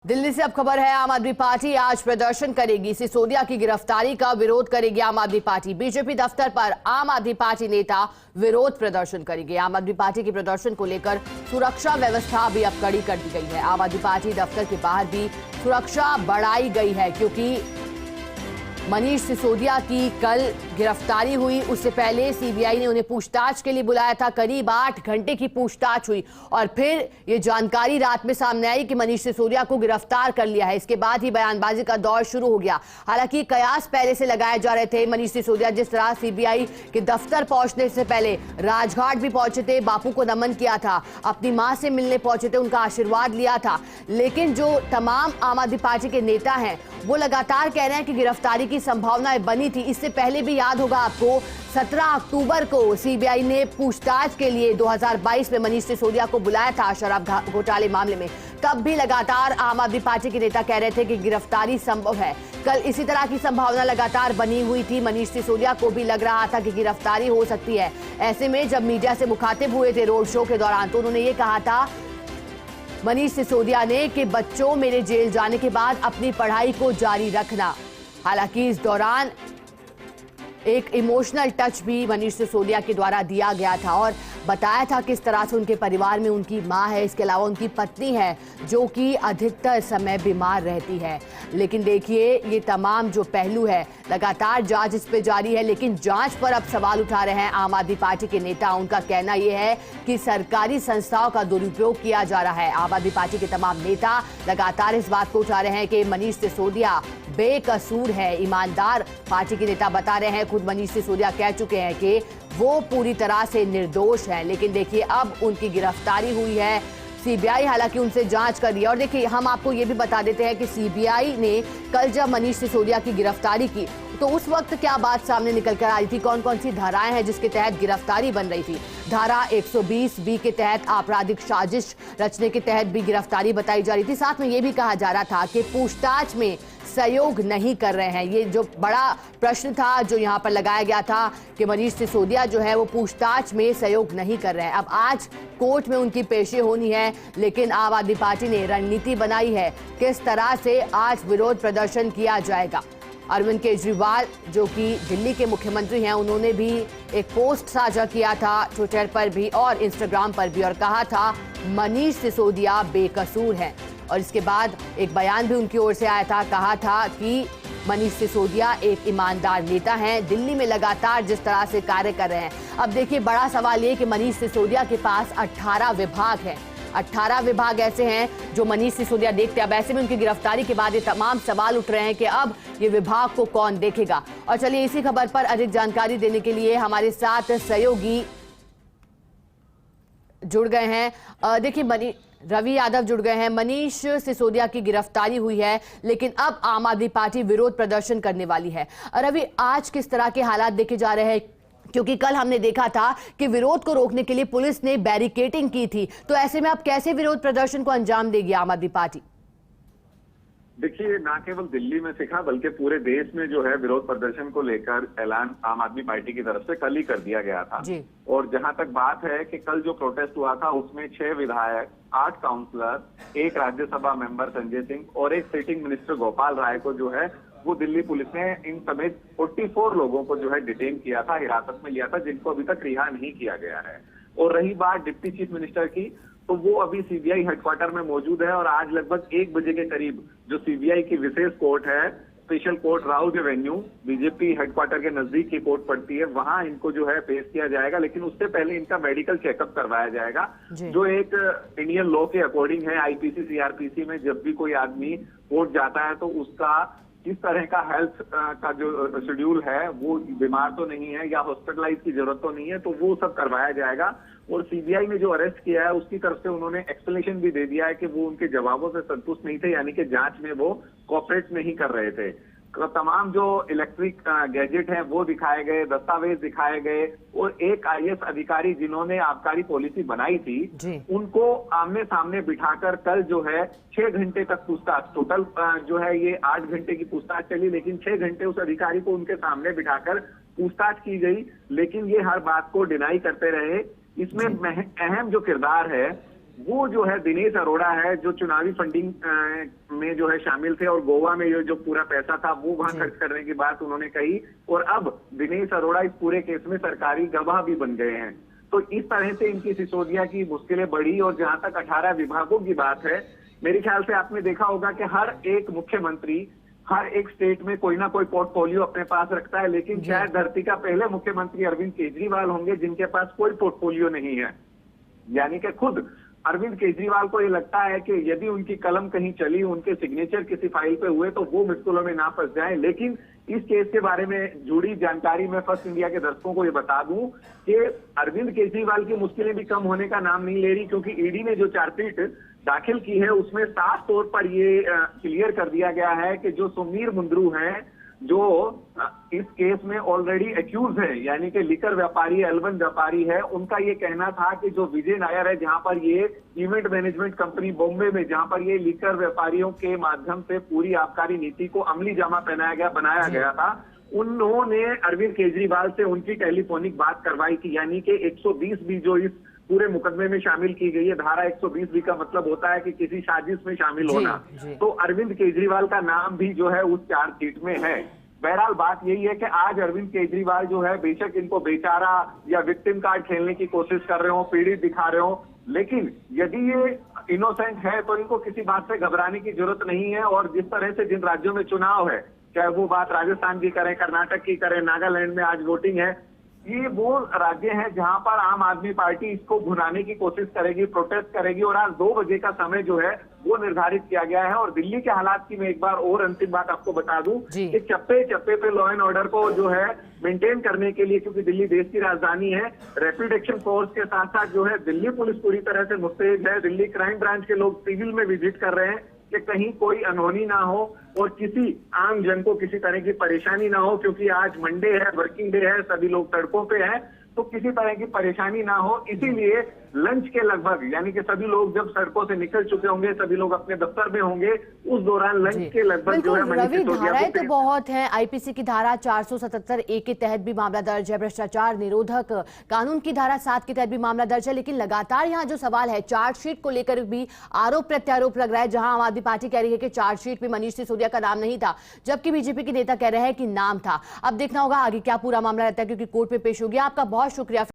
दिल्ली से अब खबर है, आम आदमी पार्टी आज प्रदर्शन करेगी। सिसोदिया की गिरफ्तारी का विरोध करेगी आम आदमी पार्टी। बीजेपी दफ्तर पर आम आदमी पार्टी नेता विरोध प्रदर्शन करेंगे। आम आदमी पार्टी के प्रदर्शन को लेकर सुरक्षा व्यवस्था भी अब कड़ी कर दी गई है। आम आदमी पार्टी दफ्तर के बाहर भी सुरक्षा बढ़ाई गई है, क्योंकि मनीष सिसोदिया की कल गिरफ्तारी हुई। उससे पहले सीबीआई ने उन्हें पूछताछ के लिए बुलाया था। करीब 8 घंटे की पूछताछ हुई और फिर ये जानकारी रात में सामने आई कि मनीष सिसोदिया को गिरफ्तार कर लिया है। इसके बाद ही बयानबाजी का दौर शुरू हो गया। हालांकि कयास पहले से लगाए जा रहे थे। मनीष सिसोदिया जिस तरह सीबीआई के दफ्तर पहुंचने से पहले राजघाट भी पहुंचे थे, बापू को नमन किया था, अपनी मां से मिलने पहुंचे थे, उनका आशीर्वाद लिया था। लेकिन जो तमाम आम आदमी पार्टी के नेता हैं वो लगातार कह रहे हैं कि गिरफ्तारी की संभावनाएं बनी थी। इससे पहले भी याद होगा आपको, 17 अक्टूबर को सीबीआई ने पूछताछ के लिए 2022 में मनीष सिसोदिया को बुलाया था शराब घोटाले मामले में। तब भी लगातार आम आदमी पार्टी के नेता कह रहे थे कि गिरफ्तारी संभव है। कल इसी तरह की संभावना लगातार बनी हुई थी। मनीष सिसोदिया को भी लग रहा था कि गिरफ्तारी हो सकती है। ऐसे में जब मीडिया से मुखातिब हुए थे रोड शो के दौरान, तो उन्होंने ये कहा था मनीष सिसोदिया ने कि बच्चों, मेरे जेल जाने के बाद अपनी पढ़ाई को जारी रखना। हालांकि इस दौरान एक इमोशनल टच भी मनीष सिसोदिया के द्वारा दिया गया था और बताया था किस तरह से उनके परिवार में उनकी मां है, इसके अलावा उनकी पत्नी है जो कि अधिकतर समय बीमार रहती है। लेकिन देखिए, ये तमाम जो पहलू है, लगातार जांच इस पे जारी है। लेकिन जांच पर अब सवाल उठा रहे हैं आम आदमी पार्टी के नेता। उनका कहना यह है कि सरकारी संस्थाओं का दुरुपयोग किया जा रहा है। आम आदमी पार्टी के तमाम नेता लगातार इस बात को उठा रहे हैं कि मनीष सिसोदिया बेकसूर है, ईमानदार। पार्टी के नेता बता रहे हैं, खुद मनीष सिसोदिया कह चुके हैं कि वो पूरी तरह से निर्दोष है। लेकिन देखिए, अब उनकी गिरफ्तारी हुई है। सीबीआई हालांकि उनसे जांच कर रही है। और देखिए, हम आपको ये भी बता देते हैं कि सीबीआई ने कल जब मनीष सिसोदिया की गिरफ्तारी की तो उस वक्त क्या बात सामने निकल कर आई थी, कौन कौन सी धाराएं हैं जिसके तहत गिरफ्तारी बन रही थी। धारा 120B के तहत आपराधिक साजिश रचने के तहत भी गिरफ्तारी बताई जा रही थी। साथ में ये भी कहा जा रहा था कि पूछताछ में सहयोग नहीं कर रहे हैं। ये जो बड़ा प्रश्न था जो यहाँ पर लगाया गया था कि मनीष सिसोदिया जो है वो पूछताछ में सहयोग नहीं कर रहे हैं। अब आज कोर्ट में उनकी पेशी होनी है, लेकिन आम आदमी पार्टी ने रणनीति बनाई है किस तरह से आज विरोध प्रदर्शन किया जाएगा। अरविंद केजरीवाल जो कि दिल्ली के मुख्यमंत्री हैं, उन्होंने भी एक पोस्ट साझा किया था ट्विटर पर भी और इंस्टाग्राम पर भी और कहा था मनीष सिसोदिया बेकसूर हैं। और इसके बाद एक बयान भी उनकी ओर से आया था, कहा था कि मनीष सिसोदिया एक ईमानदार नेता हैं, दिल्ली में लगातार जिस तरह से कार्य कर रहे हैं। अब देखिए, बड़ा सवाल ये कि मनीष सिसोदिया के पास 18 विभाग हैं। 18 विभाग ऐसे हैं जो मनीष सिसोदिया देखते हैं। अब ऐसे में उनकी गिरफ्तारी के बाद ये तमाम सवाल उठ रहे हैं कि अब ये विभाग को कौन देखेगा। और चलिए, इसी खबर पर अधिक जानकारी देने के लिए हमारे साथ सहयोगी जुड़ गए हैं। देखिए, रवि यादव जुड़ गए हैं। मनीष सिसोदिया की गिरफ्तारी हुई है, लेकिन अब आम आदमी पार्टी विरोध प्रदर्शन करने वाली है। रवि, आज किस तरह के हालात देखे जा रहे हैं, क्योंकि कल हमने देखा था कि विरोध को रोकने के लिए पुलिस ने बैरिकेडिंग की थी, तो ऐसे में अब कैसे विरोध प्रदर्शन को अंजाम देगी आम आदमी पार्टी? देखिए, ना केवल दिल्ली में सिखा बल्कि पूरे देश में जो है विरोध प्रदर्शन को लेकर ऐलान आम आदमी पार्टी की तरफ से कल ही कर दिया गया था जी। और जहां तक बात है कि कल जो प्रोटेस्ट हुआ था उसमें 6 विधायक, 8 काउंसलर, 1 राज्यसभा मेंबर संजय सिंह और 1 सिटिंग मिनिस्टर गोपाल राय को जो है वो दिल्ली पुलिस ने इन समेत 44 लोगों को जो है डिटेन किया था, हिरासत में लिया था, जिनको अभी तक रिहा नहीं किया गया है। और रही बात डिप्टी चीफ मिनिस्टर की, तो वो अभी सीबीआई हेडक्वार्टर में मौजूद है और आज लगभग 1 बजे के करीब जो सीबीआई की विशेष कोर्ट है, special court Rouse Avenue, BJP headquarter के नजदीक की कोर्ट पड़ती है, वहां इनको जो है पेश किया जाएगा। लेकिन उससे पहले इनका मेडिकल चेकअप करवाया जाएगा, जो एक इंडियन लॉ के अकॉर्डिंग है। आईपीसी सीआरपीसी में जब भी कोई आदमी कोर्ट जाता है तो उसका किस तरह का हेल्थ का जो शेड्यूल है, वो बीमार तो नहीं है या हॉस्पिटलाइज की जरूरत तो नहीं है, तो वो सब करवाया जाएगा। और सीबीआई ने जो अरेस्ट किया है उसकी तरफ से उन्होंने एक्सप्लेनेशन भी दे दिया है कि वो उनके जवाबों से संतुष्ट नहीं थे, यानी कि जांच में वो कोऑपरेट नहीं कर रहे थे। तमाम जो इलेक्ट्रिक गैजेट हैं वो दिखाए गए, दस्तावेज दिखाए गए और एक आईएएस अधिकारी जिन्होंने आबकारी पॉलिसी बनाई थी उनको आमने सामने बिठाकर कल जो है 6 घंटे तक पूछताछ, टोटल जो है ये 8 घंटे की पूछताछ चली, लेकिन 6 घंटे उस अधिकारी को उनके सामने बिठाकर पूछताछ की गई। लेकिन ये हर बात को डिनाई करते रहे। इसमें अहम जो किरदार है वो जो है दिनेश अरोड़ा है, जो चुनावी फंडिंग में जो है शामिल थे और गोवा में ये जो पूरा पैसा था वो वहां खर्च करने की बात उन्होंने कही। और अब दिनेश अरोड़ा इस पूरे केस में सरकारी गवाह भी बन गए हैं। तो इस तरह से इनकी सिसोदिया की मुश्किलें बढ़ी। और जहां तक 18 विभागों की बात है, मेरे ख्याल से आपने देखा होगा कि हर एक मुख्यमंत्री हर एक स्टेट में कोई ना कोई पोर्टफोलियो अपने पास रखता है, लेकिन शायद धरती का पहले मुख्यमंत्री अरविंद केजरीवाल होंगे जिनके पास कोई पोर्टफोलियो नहीं है। यानी कि खुद अरविंद केजरीवाल को ये लगता है कि यदि उनकी कलम कहीं चली, उनके सिग्नेचर किसी फाइल पे हुए तो वो मुश्किलों में ना फंस जाए। लेकिन इस केस के बारे में जुड़ी जानकारी मैं फर्स्ट इंडिया के दर्शकों को ये बता दूं कि अरविंद केजरीवाल की मुश्किलें भी कम होने का नाम नहीं ले रही, क्योंकि ईडी ने जो चार्जशीट दाखिल की है उसमें साफ तौर पर ये क्लियर कर दिया गया है कि जो सुमीर मुंद्रू हैं, जो इस केस में ऑलरेडी एक्यूज है, यानी कि लिकर व्यापारी एलवन व्यापारी है, उनका ये कहना था कि जो विजय नायर है, जहां पर ये इवेंट मैनेजमेंट कंपनी बॉम्बे में, जहां पर ये लिकर व्यापारियों के माध्यम से पूरी आबकारी नीति को अमली जामा पहनाया गया, बनाया गया था, उन्होंने अरविंद केजरीवाल से उनकी टेलीफोनिक बात करवाई थी। यानी कि 120 भी जो इस पूरे मुकदमे में शामिल की गई है, धारा 120 भी का मतलब होता है कि किसी साजिश में शामिल होना। तो अरविंद केजरीवाल का नाम भी जो है उस चार्जशीट में है। बहरहाल बात यही है कि आज अरविंद केजरीवाल जो है, बेशक इनको बेचारा या विक्टिम कार्ड खेलने की कोशिश कर रहे हो, पीड़ित दिखा रहे हो, लेकिन यदि ये इनोसेंट है तो इनको किसी बात से घबराने की जरूरत नहीं है। और जिस तरह से जिन राज्यों में चुनाव है, चाहे वो बात राजस्थान की करें, कर्नाटक की करें, नागालैंड में आज वोटिंग है, ये वो राज्य हैं जहां पर आम आदमी पार्टी इसको भुनाने की कोशिश करेगी, प्रोटेस्ट करेगी। और आज 2 बजे का समय जो है वो निर्धारित किया गया है। और दिल्ली के हालात की मैं एक बार और अंतिम बात आपको बता दूं कि चप्पे चप्पे पे लॉ एंड ऑर्डर को जो है मेंटेन करने के लिए, क्योंकि दिल्ली देश की राजधानी है, रैपिड एक्शन फोर्स के साथ साथ जो है दिल्ली पुलिस पूरी तरह से मुस्तैद है। दिल्ली क्राइम ब्रांच के लोग सिविल में विजिट कर रहे हैं कि कहीं कोई अनहोनी ना हो और किसी आम जन को किसी तरह की परेशानी ना हो, क्योंकि आज मंडे है, वर्किंग डे है, सभी लोग सड़कों पे हैं, तो किसी तरह की परेशानी ना हो। इसीलिए लंच के लगभग, यानी कि सभी लोग जब सड़कों से निकल चुके होंगे, सभी लोग अपने दफ्तर में होंगे, उस दौरान लंच के लगभग जो है रवि, धाराएं तो बहुत हैं। आईपीसी की धारा 477A के तहत भी मामला दर्ज है, भ्रष्टाचार निरोधक कानून की धारा 7 के तहत भी मामला दर्ज है। लेकिन लगातार यहाँ जो सवाल है, चार्जशीट को लेकर भी आरोप प्रत्यारोप लग रहा है, जहां आम आदमी पार्टी कह रही है कि चार्जशीट में मनीष सिसोदिया का नाम नहीं था, जबकि बीजेपी के नेता कह रहे हैं कि नाम था। अब देखना होगा आगे क्या पूरा मामला रहता है, क्योंकि कोर्ट में पेश हो गया। आपका बहुत शुक्रिया।